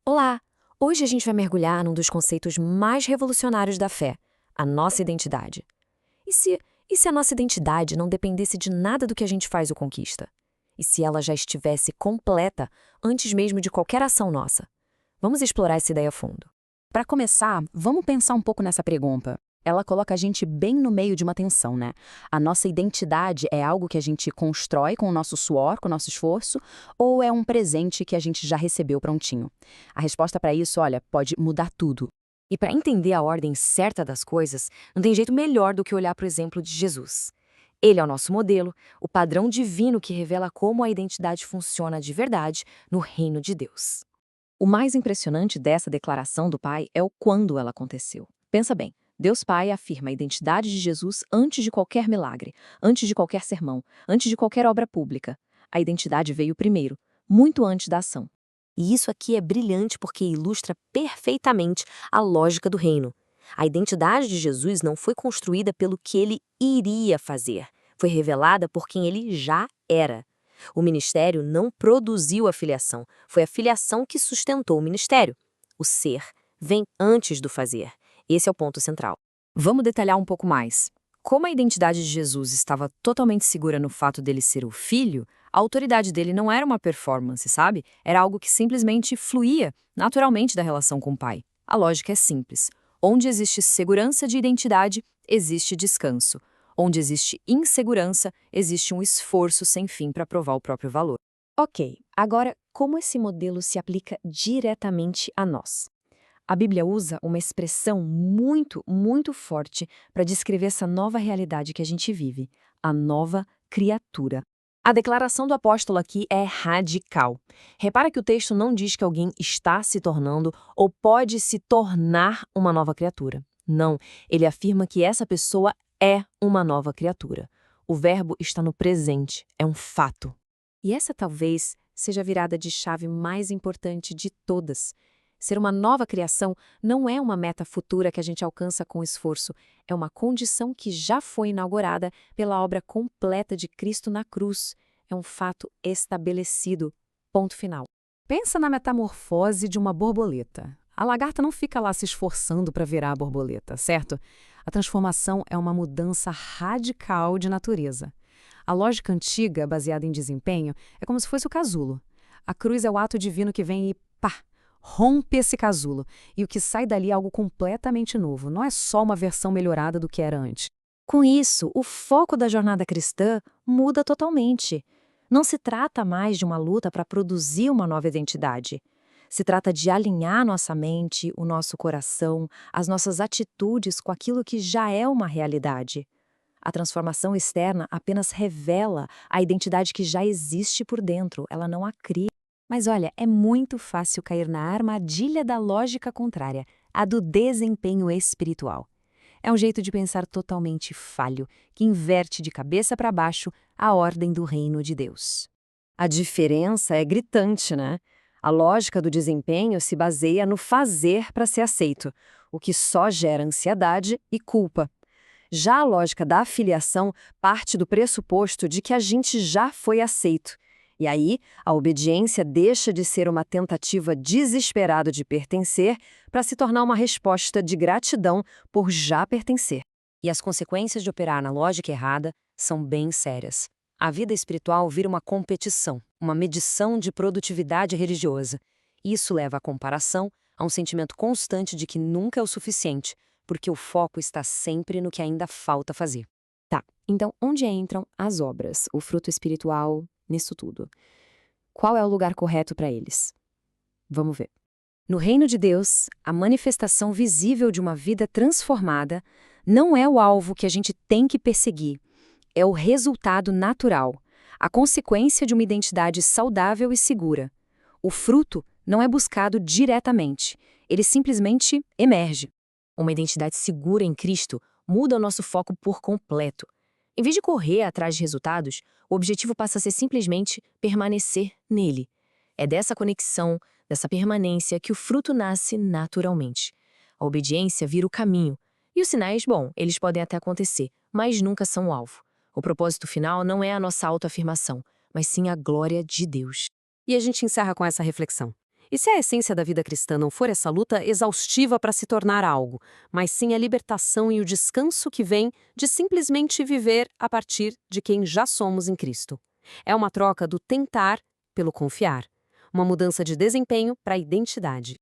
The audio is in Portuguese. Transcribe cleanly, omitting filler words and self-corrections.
Olá! Hoje a gente vai mergulhar num dos conceitos mais revolucionários da fé, a nossa identidade. E se, e se a nossa identidade não dependesse de nada do que a gente faz ou conquista? E se ela já estivesse completa antes mesmo de qualquer ação nossa? Vamos explorar essa ideia a fundo. Para começar, vamos pensar um pouco nessa pergunta. Ela coloca a gente bem no meio de uma tensão, né? A nossa identidade é algo que a gente constrói com o nosso suor, com o nosso esforço, ou é um presente que a gente já recebeu prontinho? A resposta para isso, olha, pode mudar tudo. E para entender a ordem certa das coisas, não tem jeito melhor do que olhar para o exemplo de Jesus. Ele é o nosso modelo, o padrão divino que revela como a identidade funciona de verdade no reino de Deus. O mais impressionante dessa declaração do Pai é o quando ela aconteceu. Pensa bem, Deus Pai afirma a identidade de Jesus antes de qualquer milagre, antes de qualquer sermão, antes de qualquer obra pública. A identidade veio primeiro, muito antes da ação. E isso aqui é brilhante porque ilustra perfeitamente a lógica do reino. A identidade de Jesus não foi construída pelo que ele iria fazer, foi revelada por quem ele já era. O ministério não produziu a filiação, foi a filiação que sustentou o ministério. O ser vem antes do fazer. Esse é o ponto central. Vamos detalhar um pouco mais. Como a identidade de Jesus estava totalmente segura no fato dele ser o filho, a autoridade dele não era uma performance, sabe? Era algo que simplesmente fluía naturalmente da relação com o pai. A lógica é simples. Onde existe segurança de identidade, existe descanso. Onde existe insegurança, existe um esforço sem fim para provar o próprio valor. Ok, agora como esse modelo se aplica diretamente a nós? A Bíblia usa uma expressão muito forte para descrever essa nova realidade que a gente vive, a nova criatura. A declaração do apóstolo aqui é radical. Repara que o texto não diz que alguém está se tornando ou pode se tornar uma nova criatura. Não, ele afirma que essa pessoa é uma nova criatura. O verbo está no presente, é um fato. E essa talvez seja a virada de chave mais importante de todas. Ser uma nova criação não é uma meta futura que a gente alcança com esforço, é uma condição que já foi inaugurada pela obra completa de Cristo na cruz. É um fato estabelecido. Ponto final. Pensa na metamorfose de uma borboleta. A lagarta não fica lá se esforçando para virar a borboleta, certo? A transformação é uma mudança radical de natureza. A lógica antiga, baseada em desempenho, é como se fosse o casulo. A cruz é o ato divino que vem e pá! Rompe esse casulo, e o que sai dali é algo completamente novo, não é só uma versão melhorada do que era antes. Com isso, o foco da jornada cristã muda totalmente. Não se trata mais de uma luta para produzir uma nova identidade. Se trata de alinhar nossa mente, o nosso coração, as nossas atitudes com aquilo que já é uma realidade. A transformação externa apenas revela a identidade que já existe por dentro, ela não a cria. Mas olha, é muito fácil cair na armadilha da lógica contrária, a do desempenho espiritual. É um jeito de pensar totalmente falho, que inverte de cabeça para baixo a ordem do reino de Deus. A diferença é gritante, né? A lógica do desempenho se baseia no fazer para ser aceito, o que só gera ansiedade e culpa. Já a lógica da afiliação parte do pressuposto de que a gente já foi aceito. E aí, a obediência deixa de ser uma tentativa desesperada de pertencer para se tornar uma resposta de gratidão por já pertencer. E as consequências de operar na lógica errada são bem sérias. A vida espiritual vira uma competição, uma medição de produtividade religiosa. Isso leva à comparação, a um sentimento constante de que nunca é o suficiente, porque o foco está sempre no que ainda falta fazer. Tá, então onde entram as obras, o fruto espiritual, nisso tudo? Qual é o lugar correto para eles? Vamos ver. No reino de Deus, a manifestação visível de uma vida transformada não é o alvo que a gente tem que perseguir, é o resultado natural, a consequência de uma identidade saudável e segura. O fruto não é buscado diretamente, ele simplesmente emerge. Uma identidade segura em Cristo muda o nosso foco por completo. Em vez de correr atrás de resultados, o objetivo passa a ser simplesmente permanecer nele. É dessa conexão, dessa permanência, que o fruto nasce naturalmente. A obediência vira o caminho. E os sinais, bom, eles podem até acontecer, mas nunca são o alvo. O propósito final não é a nossa autoafirmação, mas sim a glória de Deus. E a gente encerra com essa reflexão. E se a essência da vida cristã não for essa luta exaustiva para se tornar algo, mas sim a libertação e o descanso que vem de simplesmente viver a partir de quem já somos em Cristo? É uma troca do tentar pelo confiar, uma mudança de desempenho para identidade.